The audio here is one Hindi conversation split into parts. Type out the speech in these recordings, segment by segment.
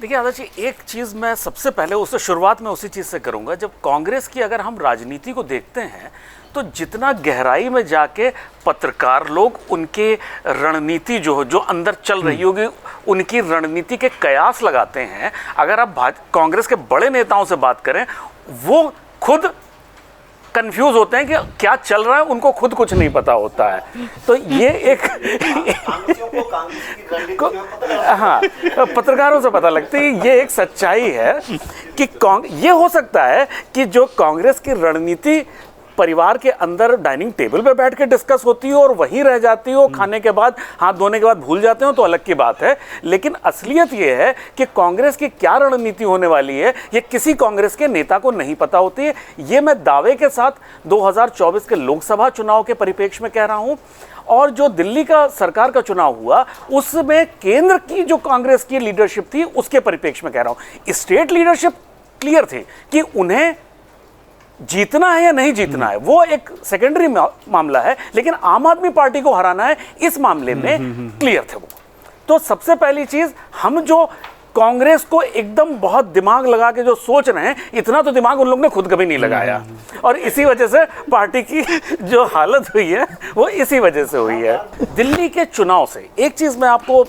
देखिए आदर्श जी, एक चीज़ मैं सबसे पहले उससे शुरुआत में उसी चीज़ से करूंगा। जब कांग्रेस की अगर हम राजनीति को देखते हैं तो जितना गहराई में जाके पत्रकार लोग उनके रणनीति जो अंदर चल रही होगी उनकी रणनीति के कयास लगाते हैं, अगर आप कांग्रेस के बड़े नेताओं से बात करें वो खुद कंफ्यूज होते हैं कि क्या चल रहा है, उनको खुद कुछ नहीं पता होता है। तो ये एक हाँ, पत्रकारों से पता लगती है, ये एक सच्चाई है कि ये हो सकता है कि जो कांग्रेस की रणनीति परिवार के अंदर डाइनिंग टेबल पे बैठ के डिस्कस होती हो और वहीं रह जाती हो, खाने के बाद हाथ धोने के बाद भूल जाते हो तो अलग की बात है, लेकिन असलियत ये है कि कांग्रेस की क्या रणनीति होने वाली है ये किसी कांग्रेस के नेता को नहीं पता होती है। ये मैं दावे के साथ 2024 के लोकसभा चुनाव के परिप्रेक्ष्य में कह रहा हूं, और जो दिल्ली का सरकार का चुनाव हुआ उसमें केंद्र की जो कांग्रेस की लीडरशिप थी उसके परिप्रेक्ष्य में कह रहा हूं। स्टेट लीडरशिप क्लियर थी कि उन्हें जीतना है या नहीं जीतना है, वो एक सेकेंडरी मामला है, लेकिन आम आदमी पार्टी को हराना है इस मामले में क्लियर थे वो। तो सबसे पहली चीज, हम जो कांग्रेस को एकदम बहुत दिमाग लगा के जो सोच रहे हैं, इतना तो दिमाग उन लोग ने खुद कभी नहीं लगाया, और इसी वजह से पार्टी की जो हालत हुई है वो इसी वजह से हुई है। दिल्ली के चुनाव से एक चीज मैं आपको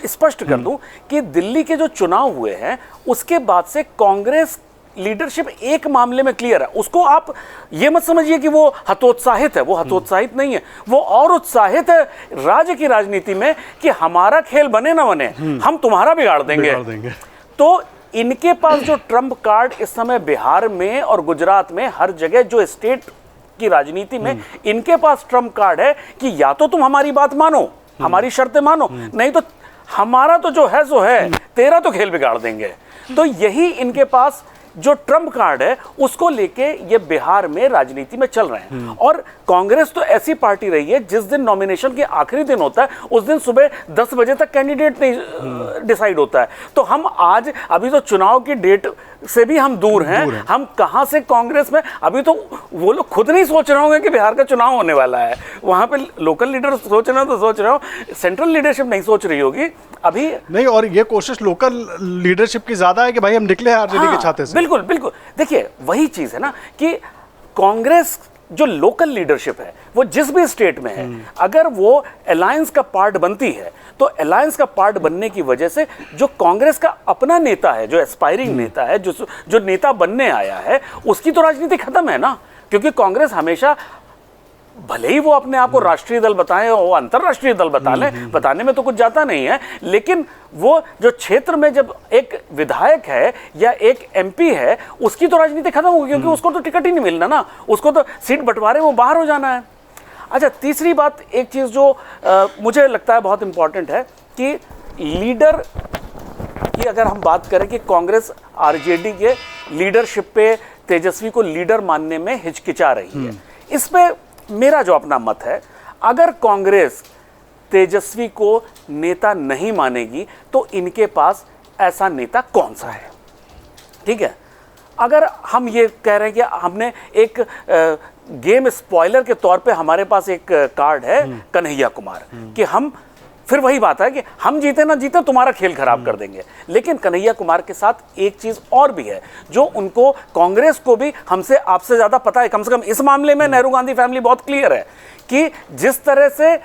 स्पष्ट कर दूं कि दिल्ली के जो चुनाव हुए हैं उसके बाद से कांग्रेस लीडरशिप एक मामले में क्लियर है। उसको आप ये मत समझिए कि वो हतोत्साहित है, वो हतोत्साहित नहीं है, वो और उत्साहित है राज्य की राजनीति में कि हमारा खेल बने ना बने हम तुम्हारा बिगाड़ देंगे। तो इनके पास जो ट्रम्प कार्ड इस समय बिहार में और गुजरात में हर जगह जो स्टेट की राजनीति में इनके पास ट्रम्प कार्ड है कि या तो तुम हमारी बात मानो, हमारी शर्तें मानो, नहीं तो हमारा तो जो है सो है, तेरा तो खेल बिगाड़ देंगे। तो यही इनके पास जो ट्रम्प कार्ड है उसको लेके ये बिहार में राजनीति में चल रहे हैं। और कांग्रेस तो ऐसी पार्टी रही है जिस दिन नॉमिनेशन के आखिरी दिन होता है उस दिन सुबह 10 बजे तक कैंडिडेट नहीं डिसाइड होता है। तो हम आज अभी तो चुनाव की डेट से भी हम दूर हैं, हम कहां से कांग्रेस में, अभी तो वो लोग खुद नहीं सोच रहे होंगे कि बिहार का चुनाव होने वाला है, वहां पे लोकल लीडर सोच रहे हो तो सोच रहे हो, सेंट्रल लीडरशिप नहीं सोच रही होगी अभी नहीं। और ये कोशिश लोकल लीडरशिप की ज्यादा है कि भाई हम निकले आरजेडी के छाते से। बिल्कुल बिल्कुल, देखिए वही चीज है ना कि कांग्रेस जो लोकल लीडरशिप है वो जिस भी स्टेट में है, अगर वो अलायंस का पार्ट बनती है तो अलायंस का पार्ट बनने की वजह से जो कांग्रेस का अपना नेता है, जो एस्पायरिंग नेता है, जो नेता बनने आया है, उसकी तो राजनीति खत्म है ना। क्योंकि कांग्रेस हमेशा, भले ही वो अपने आप को राष्ट्रीय दल बताएं, वो अंतरराष्ट्रीय दल बता लें, बताने में तो कुछ जाता नहीं है, लेकिन वो जो क्षेत्र में जब एक विधायक है या एक एमपी है उसकी तो राजनीति खत्म होगी, क्योंकि उसको तो टिकट ही नहीं मिलना ना, उसको तो सीट बंटवारे वो बाहर हो जाना है। अच्छा, तीसरी बात, एक चीज़ जो मुझे लगता है बहुत इंपॉर्टेंट है कि लीडर की अगर हम बात करें कि कांग्रेस आरजेडी के लीडरशिप पे तेजस्वी को लीडर मानने में हिचकिचा रही है, इस पे मेरा जो अपना मत है, अगर कांग्रेस तेजस्वी को नेता नहीं मानेगी तो इनके पास ऐसा नेता कौन सा है। ठीक है, अगर हम ये कह रहे हैं कि हमने एक गेम स्पॉइलर के तौर पे हमारे पास एक कार्ड है कन्हैया कुमार, कि हम, फिर वही बात है कि हम जीते ना जीते तुम्हारा खेल खराब कर देंगे। लेकिन कन्हैया कुमार के साथ एक चीज और भी है जो उनको, कांग्रेस को भी हमसे आपसे ज्यादा पता है, कम से कम इस मामले में नेहरू गांधी फैमिली बहुत क्लियर है कि जिस तरह से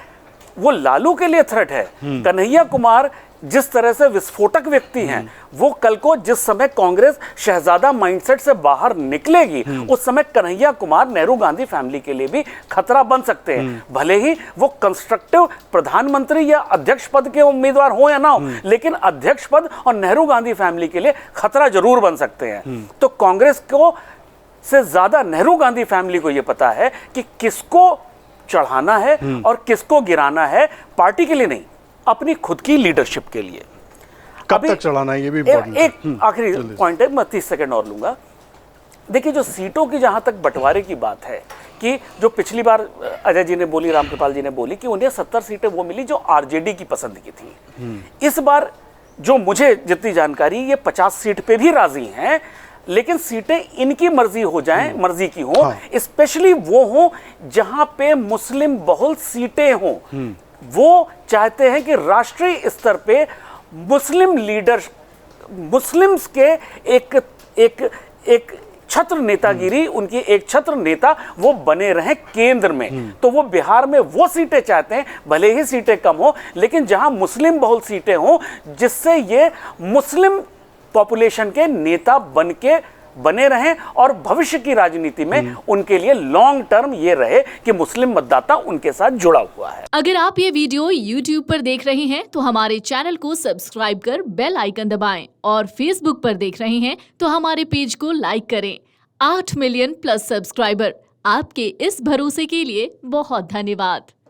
वो लालू के लिए थ्रेट है, कन्हैया कुमार जिस तरह से विस्फोटक व्यक्ति हैं, वो कल को जिस समय कांग्रेस शहजादा माइंडसेट से बाहर निकलेगी उस समय कन्हैया कुमार नेहरू गांधी फैमिली के लिए भी खतरा बन सकते हैं। भले ही वो कंस्ट्रक्टिव प्रधानमंत्री या अध्यक्ष पद के उम्मीदवार हो या ना हो, लेकिन अध्यक्ष पद और नेहरू गांधी फैमिली के लिए खतरा जरूर बन सकते हैं। तो कांग्रेस को से ज्यादा नेहरू गांधी फैमिली को यह पता है कि किसको चढ़ाना है और किसको गिराना है, पार्टी के लिए नहीं, अपनी खुद की लीडरशिप के लिए। कब तक चलाना है ये भी एक आखिरी पॉइंट है, मैं 30 सेकंड और लूंगा। देखिए, जो सीटों की जहां तक बंटवारे की बात है कि जो पिछली बार अजय जी ने बोली, रामकृपाल जी ने बोली कि उन्हें 70 सीटें वो मिली जो आरजेडी की पसंद की थी। इस बार जो मुझे जितनी जानकारी, ये 50 सीट पे भी राजी हैं, लेकिन सीटें इनकी मर्जी हो जाएं, मर्जी की हो, स्पेशली वो हो जहां पे मुस्लिम बहुल सीटें हों। वो चाहते हैं कि राष्ट्रीय स्तर पे मुस्लिम लीडर, मुस्लिम्स के एक एक एक छत्र नेतागिरी, उनकी एक छत्र नेता वो बने रहे केंद्र में। तो वो बिहार में वो सीटें चाहते हैं, भले ही सीटें कम हो, लेकिन जहां मुस्लिम बहुल सीटें हो, जिससे ये मुस्लिम पॉपुलेशन के नेता बने रहें और भविष्य की राजनीति में उनके लिए लॉन्ग टर्म ये रहे कि मुस्लिम मतदाता उनके साथ जुड़ा हुआ है। अगर आप ये वीडियो YouTube पर देख रहे हैं तो हमारे चैनल को सब्सक्राइब कर बेल आइकन दबाएं, और Facebook पर देख रहे हैं तो हमारे पेज को लाइक करें। 8 मिलियन प्लस सब्सक्राइबर, आपके इस भरोसे के लिए बहुत धन्यवाद।